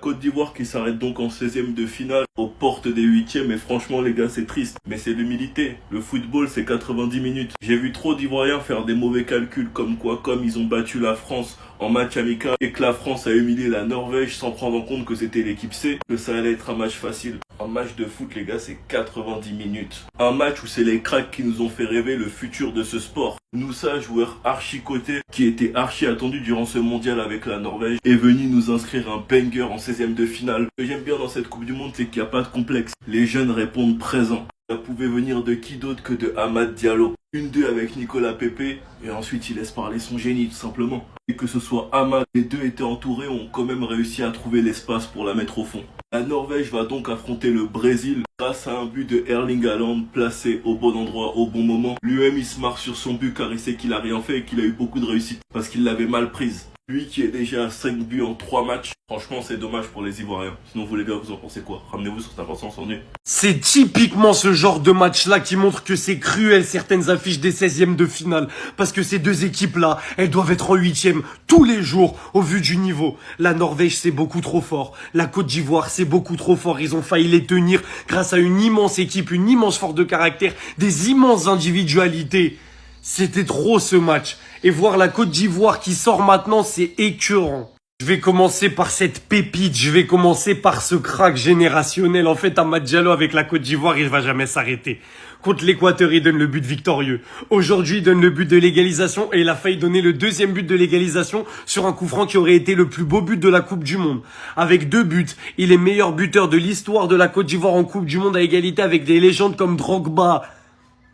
Côte d'Ivoire qui s'arrête donc en 16e de finale aux portes des 8e et franchement les gars c'est triste. Mais c'est l'humilité. Le football c'est 90 minutes. J'ai vu trop d'Ivoiriens faire des mauvais calculs comme ils ont battu la France en match amical et que la France a humilié la Norvège sans prendre en compte que c'était l'équipe C, que ça allait être un match facile. Un match de foot les gars c'est 90 minutes. Un match où c'est les cracks qui nous ont fait rêver le futur de ce sport. Moussa, joueur archi coté, qui était archi attendu durant ce mondial avec la Norvège, est venu nous inscrire un banger en 16e de finale. Ce que j'aime bien dans cette Coupe du Monde, c'est qu'il n'y a pas de complexe. Les jeunes répondent présent. Ça pouvait venir de qui d'autre que de Amad Diallo. 1-2 avec Nicolas Pepe, et ensuite il laisse parler son génie tout simplement. Et que ce soit Amad, les deux étaient entourés, ont quand même réussi à trouver l'espace pour la mettre au fond. La Norvège va donc affronter le Brésil grâce à un but de Erling Haaland placé au bon endroit au bon moment. Lui-même il se marre sur son but car il sait qu'il a rien fait et qu'il a eu beaucoup de réussite parce qu'il l'avait mal prise. Lui qui est déjà à 5 buts en 3 matchs, franchement c'est dommage pour les Ivoiriens. Sinon vous les gars vous en pensez quoi? Ramenez-vous sur cette avance en nu. C'est typiquement ce genre de match-là qui montre que c'est cruel certaines affiches des 16e de finale. Parce que ces deux équipes-là, elles doivent être en 8e tous les jours au vu du niveau. La Norvège c'est beaucoup trop fort. La Côte d'Ivoire c'est beaucoup trop fort. Ils ont failli les tenir grâce à une immense équipe, une immense force de caractère, des immenses individualités. C'était trop ce match. Et voir la Côte d'Ivoire qui sort maintenant, c'est écœurant. Je vais commencer par cette pépite, je vais commencer par ce crack générationnel. En fait, Amad Diallo avec la Côte d'Ivoire, il va jamais s'arrêter. Contre l'Équateur, il donne le but victorieux. Aujourd'hui, il donne le but de l'égalisation et il a failli donner le deuxième but de l'égalisation sur un coup franc qui aurait été le plus beau but de la Coupe du Monde. Avec 2 buts, il est meilleur buteur de l'histoire de la Côte d'Ivoire en Coupe du Monde à égalité avec des légendes comme Drogba.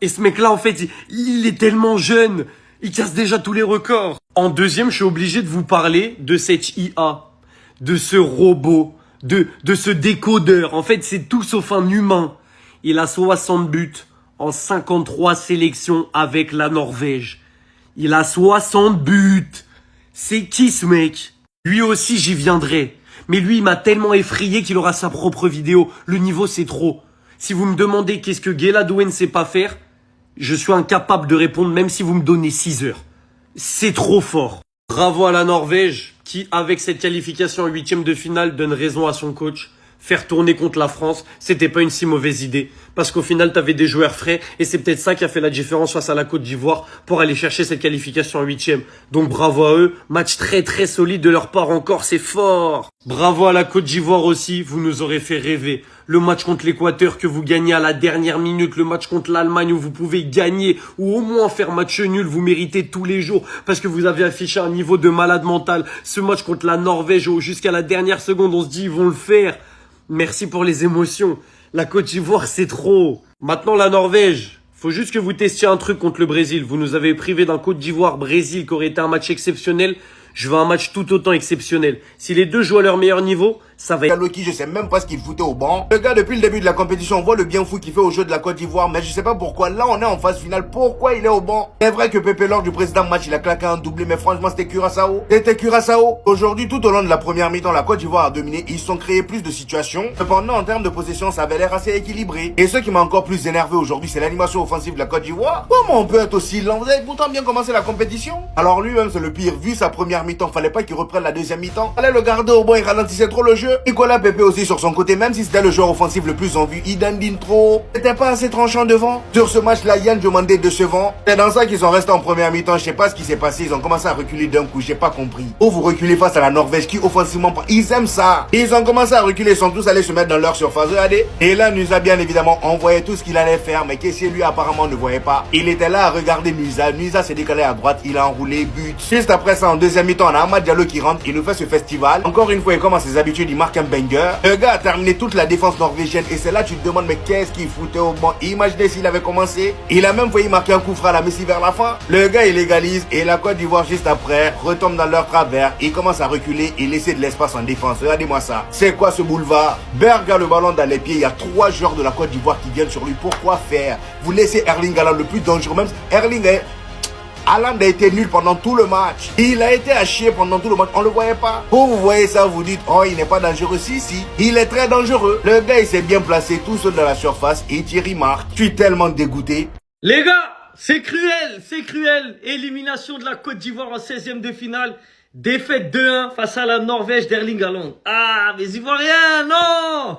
Et ce mec-là, en fait, il est tellement jeune. Il casse déjà tous les records. En deuxième, je suis obligé de vous parler de cette IA, de ce robot, de ce décodeur. En fait, c'est tout sauf un humain. Il a 60 buts en 53 sélections avec la Norvège. Il a 60 buts. C'est qui ce mec? Lui aussi, j'y viendrai. Mais lui, il m'a tellement effrayé qu'il aura sa propre vidéo. Le niveau, c'est trop. Si vous me demandez qu'est-ce que Guéladoué ne sait pas faire, je suis incapable de répondre même si vous me donnez 6 heures. C'est trop fort. Bravo à la Norvège qui, avec cette qualification en 8e de finale, donne raison à son coach. Faire tourner contre la France, c'était pas une si mauvaise idée. Parce qu'au final, t'avais des joueurs frais et c'est peut-être ça qui a fait la différence face à la Côte d'Ivoire pour aller chercher cette qualification en 8e. Donc bravo à eux. Match très très solide de leur part encore, c'est fort. Bravo à la Côte d'Ivoire aussi, vous nous aurez fait rêver. Le match contre l'Équateur que vous gagnez à la dernière minute, le match contre l'Allemagne où vous pouvez gagner ou au moins faire match nul, vous méritez tous les jours parce que vous avez affiché un niveau de malade mental. Ce match contre la Norvège où jusqu'à la dernière seconde on se dit ils vont le faire. Merci pour les émotions. La Côte d'Ivoire, c'est trop. Maintenant, la Norvège. Faut juste que vous testiez un truc contre le Brésil. Vous nous avez privé d'un Côte d'Ivoire-Brésil qui aurait été un match exceptionnel. Je veux un match tout autant exceptionnel. Si les deux jouent à leur meilleur niveau, ça va être... Loki, je sais même pas ce qu'il foutait au banc. Le gars, depuis le début de la compétition, on voit le bien fou qu'il fait au jeu de la Côte d'Ivoire, mais je sais pas pourquoi. Là, on est en phase finale. Pourquoi il est au banc? C'est vrai que Pepe, lors du précédent match, il a claqué un doublé, mais franchement, c'était Curaçao. C'était Curaçao. Aujourd'hui, tout au long de la première mi-temps, la Côte d'Ivoire a dominé. Ils se sont créés plus de situations. Cependant, en termes de possession, ça avait l'air assez équilibré. Et ce qui m'a encore plus énervé aujourd'hui, c'est l'animation offensive de la Côte d'Ivoire. Comment on peut être aussi lent? Vous avez pourtant bien commencé la compétition. Alors lui-même, c'est le pire. Vu sa première mi-temps, fallait pas qu'il reprenne la deuxième mi-temps. Fallait le garder au banc, il ralentissait trop le jeu. Nicolas Pepe aussi sur son côté, même si c'était le joueur offensif le plus en vue, il dandine trop. C'était pas assez tranchant devant. Sur ce match-là, Yann demandait décevant. C'est dans ça qu'ils sont restés en première mi-temps. Je sais pas ce qui s'est passé. Ils ont commencé à reculer d'un coup. J'ai pas compris. Ou vous reculez face à la Norvège qui offensivement, ils aiment ça. Ils ont commencé à reculer. Ils sont tous allés se mettre dans leur surface. Regardez. Et là, Nusa bien évidemment envoyé tout ce qu'il allait faire, mais Kessié lui apparemment ne voyait pas. Il était là à regarder Nusa. Nusa s'est décalé à droite. Il a enroulé but. Juste après ça, en deuxième mi-temps, on a Amad Diallo qui rentre. Il nous fait ce festival. Encore une fois, et comme à ses habitudes, il marque un banger. Le gars a terminé toute la défense norvégienne et c'est là que tu te demandes mais qu'est-ce qu'il foutait au banc. Imaginez s'il avait commencé. Il a même failli marquer un coup franc à la Messi vers la fin. Le gars il égalise et la Côte d'Ivoire juste après retombe dans leur travers. Il commence à reculer et laisser de l'espace en défense. Regardez-moi ça. C'est quoi ce boulevard? Berg a le ballon dans les pieds. Il y a 3 joueurs de la Côte d'Ivoire qui viennent sur lui. Pourquoi faire? Vous laissez Erling Haaland le plus dangereux. Même Erling Haaland a été nul pendant tout le match. Il a été à chier pendant tout le match. On le voyait pas. Quand vous voyez ça, vous dites, oh, il n'est pas dangereux. Si. Il est très dangereux. Le gars, il s'est bien placé tout seul dans la surface et Thierry marque. Je suis tellement dégoûté. Les gars, c'est cruel, c'est cruel. Élimination de la Côte d'Ivoire en 16e de finale. Défaite 2-1 face à la Norvège d'Erling Haaland. Ah, mais Ivoiriens, non.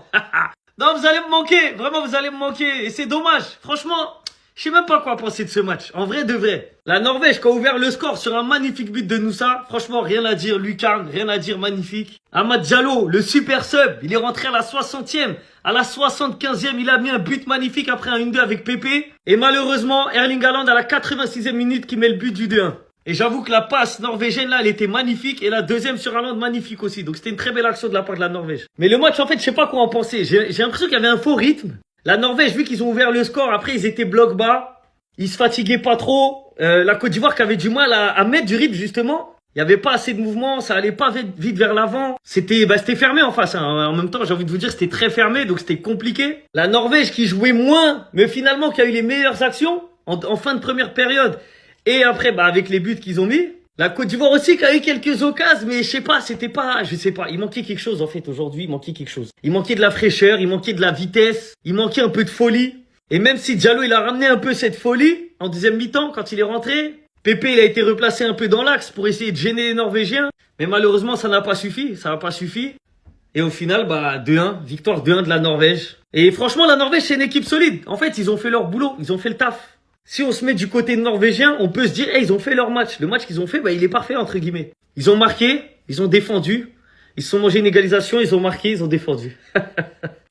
Non, vous allez me manquer. Vraiment, vous allez me manquer. Et c'est dommage. Franchement, je sais même pas quoi penser de ce match. En vrai, de vrai. La Norvège qui a ouvert le score sur un magnifique but de Nusa. Franchement, rien à dire. Lucarne, rien à dire. Magnifique. Amad Diallo, le super sub. Il est rentré à la 60e. À la 75e, il a mis un but magnifique après un 1-2 avec Pépé. Et malheureusement, Erling Haaland à la 86e minute qui met le but du 2-1. Et j'avoue que la passe norvégienne là, elle était magnifique. Et la deuxième sur Haaland, magnifique aussi. Donc c'était une très belle action de la part de la Norvège. Mais le match, en fait, je sais pas quoi en penser. J'ai l'impression qu'il y avait un faux rythme. La Norvège, vu qu'ils ont ouvert le score, après ils étaient bloc bas. Ils se fatiguaient pas trop. La Côte d'Ivoire qui avait du mal à mettre du rythme justement. Il y avait pas assez de mouvement, ça allait pas vite vers l'avant. C'était fermé en face. Hein. En même temps, j'ai envie de vous dire, c'était très fermé, donc c'était compliqué. La Norvège qui jouait moins, mais finalement qui a eu les meilleures actions en fin de première période. Et après, avec les buts qu'ils ont mis. La Côte d'Ivoire aussi qui a eu quelques occasions, mais je sais pas, il manquait quelque chose en fait aujourd'hui, il manquait quelque chose. Il manquait de la fraîcheur, il manquait de la vitesse, il manquait un peu de folie. Et même si Diallo il a ramené un peu cette folie en deuxième mi-temps quand il est rentré, Pépé il a été replacé un peu dans l'axe pour essayer de gêner les Norvégiens, mais malheureusement ça n'a pas suffi, Et au final, 2-1, victoire 2-1 de la Norvège. Et franchement la Norvège c'est une équipe solide. En fait ils ont fait leur boulot, ils ont fait le taf. Si on se met du côté norvégien, on peut se dire, ils ont fait leur match. Le match qu'ils ont fait, il est parfait, entre guillemets. Ils ont marqué, ils ont défendu. Ils se sont mangés une égalisation, ils ont marqué, ils ont défendu.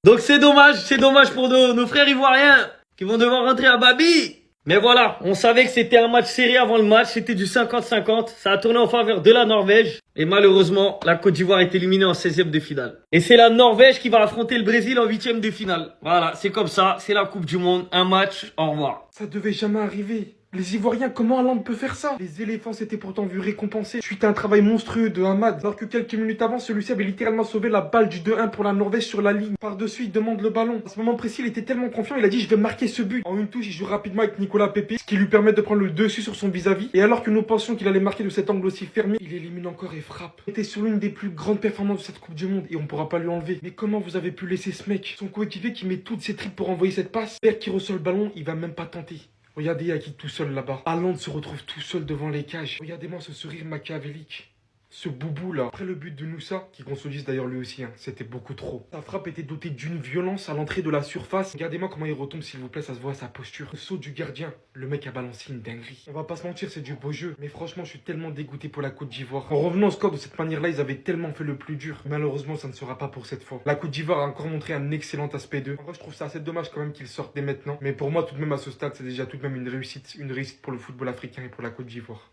Donc c'est dommage pour nos frères ivoiriens qui vont devoir rentrer à Babi. Mais voilà, on savait que c'était un match serré avant le match, c'était du 50-50. Ça a tourné en faveur de la Norvège. Et malheureusement, la Côte d'Ivoire est éliminée en 16e de finale. Et c'est la Norvège qui va affronter le Brésil en 8e de finale. Voilà, c'est comme ça, c'est la Coupe du Monde, un match, au revoir. Ça devait jamais arriver. Les Ivoiriens, comment Haaland peut faire ça? Les éléphants s'étaient pourtant vus récompensés suite à un travail monstrueux de Hamad, alors que quelques minutes avant, celui-ci avait littéralement sauvé la balle du 2-1 pour la Norvège sur la ligne. Par-dessus, il demande le ballon. À ce moment précis, il était tellement confiant, il a dit je vais marquer ce but. En une touche, il joue rapidement avec Nicolas Pepe, ce qui lui permet de prendre le dessus sur son vis-à-vis. Et alors que nous pensions qu'il allait marquer de cet angle aussi fermé, il élimine encore et frappe. Il était sur l'une des plus grandes performances de cette Coupe du Monde et on pourra pas lui enlever. Mais comment vous avez pu laisser ce mec, son coéquipier qui met toutes ses tripes pour envoyer cette passe, Père qui reçoit le ballon, il va même pas tenter. Regardez Yaki tout seul là-bas. Haaland se retrouve tout seul devant les cages. Regardez-moi ce sourire machiavélique. Ce boubou là. Après le but de Nusa, qui consolide d'ailleurs lui aussi, c'était beaucoup trop. Sa frappe était dotée d'une violence à l'entrée de la surface. Regardez-moi comment il retombe s'il vous plaît, ça se voit à sa posture. Le saut du gardien, le mec a balancé une dinguerie. On va pas se mentir, c'est du beau jeu. Mais franchement, je suis tellement dégoûté pour la Côte d'Ivoire. En revenant au score de cette manière-là, ils avaient tellement fait le plus dur. Malheureusement, ça ne sera pas pour cette fois. La Côte d'Ivoire a encore montré un excellent aspect d'eux. En vrai, je trouve ça assez dommage quand même qu'ils sortent dès maintenant. Mais pour moi, tout de même à ce stade, c'est déjà tout de même une réussite pour le football africain et pour la Côte d'Ivoire.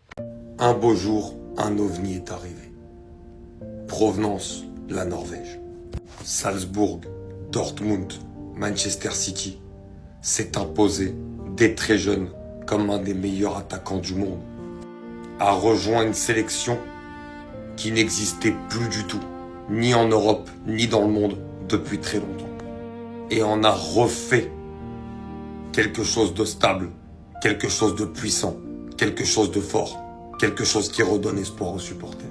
Un beau jour, un ovni est arrivé. Provenance, la Norvège. Salzbourg, Dortmund, Manchester City s'est imposé dès très jeune comme un des meilleurs attaquants du monde. A rejoint une sélection qui n'existait plus du tout, ni en Europe, ni dans le monde, depuis très longtemps. Et en a refait quelque chose de stable, quelque chose de puissant, quelque chose de fort, quelque chose qui redonne espoir aux supporters.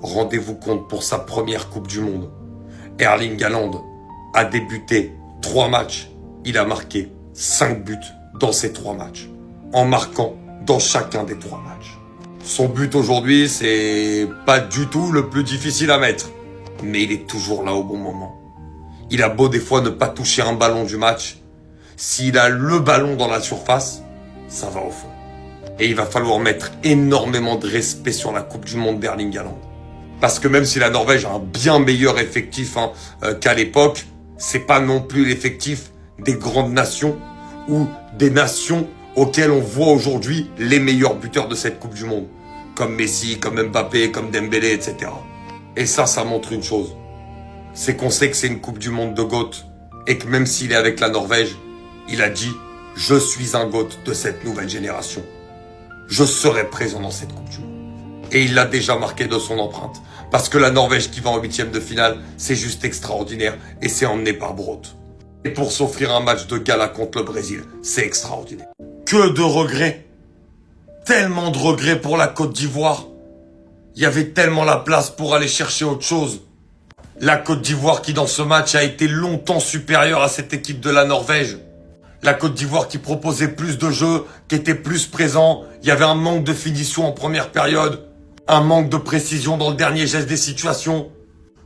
Rendez-vous compte, pour sa première Coupe du Monde, Erling Haaland a débuté 3 matchs. Il a marqué 5 buts dans ces 3 matchs, en marquant dans chacun des 3 matchs. Son but aujourd'hui, c'est pas du tout le plus difficile à mettre, mais il est toujours là au bon moment. Il a beau des fois ne pas toucher un ballon du match, s'il a le ballon dans la surface, ça va au fond. Et il va falloir mettre énormément de respect sur la Coupe du Monde d'Erling Haaland. Parce que même si la Norvège a un bien meilleur effectif qu'à l'époque, c'est pas non plus l'effectif des grandes nations ou des nations auxquelles on voit aujourd'hui les meilleurs buteurs de cette Coupe du Monde. Comme Messi, comme Mbappé, comme Dembélé, etc. Et ça montre une chose. C'est qu'on sait que c'est une Coupe du Monde de GOAT. Et que même s'il est avec la Norvège, il a dit « Je suis un GOAT de cette nouvelle génération. Je serai présent dans cette Coupe du Monde. » Et il l'a déjà marqué de son empreinte. Parce que la Norvège qui va en 8e de finale, c'est juste extraordinaire. Et c'est emmené par Brodt. Et pour s'offrir un match de gala contre le Brésil, c'est extraordinaire. Que de regrets. Tellement de regrets pour la Côte d'Ivoire. Il y avait tellement la place pour aller chercher autre chose. La Côte d'Ivoire qui dans ce match a été longtemps supérieure à cette équipe de la Norvège. La Côte d'Ivoire qui proposait plus de jeux, qui était plus présent. Il y avait un manque de finition en première période. un manque de précision dans le dernier geste des situations.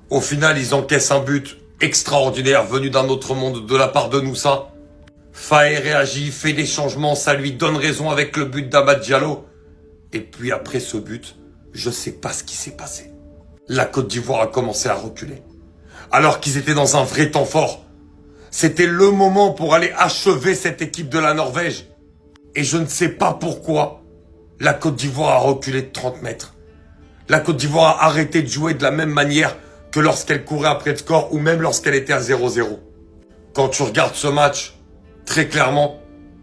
Au final, ils encaissent un but extraordinaire venu d'un autre monde de la part de Noussa. Faé réagit, fait des changements, ça lui donne raison avec le but d'Amad Diallo. Et puis après ce but, je sais pas ce qui s'est passé. La Côte d'Ivoire a commencé à reculer. Alors qu'ils étaient dans un vrai temps fort. C'était le moment pour aller achever cette équipe de la Norvège. Et je ne sais pas pourquoi la Côte d'Ivoire a reculé de 30 mètres. La Côte d'Ivoire a arrêté de jouer de la même manière que lorsqu'elle courait après le score ou même lorsqu'elle était à 0-0. Quand tu regardes ce match, très clairement,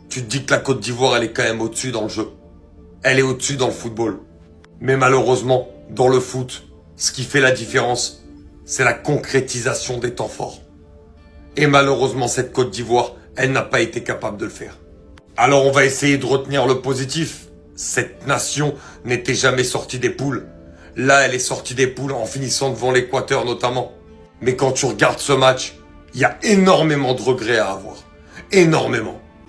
tu te dis que la Côte d'Ivoire, elle est quand même au-dessus dans le jeu. Elle est au-dessus dans le football. Mais malheureusement, dans le foot, ce qui fait la différence, c'est la concrétisation des temps forts. Et malheureusement, cette Côte d'Ivoire, elle n'a pas été capable de le faire. Alors on va essayer de retenir le positif. Cette nation n'était jamais sortie des poules. Là, elle est sortie des poules en finissant devant l'Équateur notamment. Mais quand tu regardes ce match, il y a énormément de regrets à avoir. Énormément.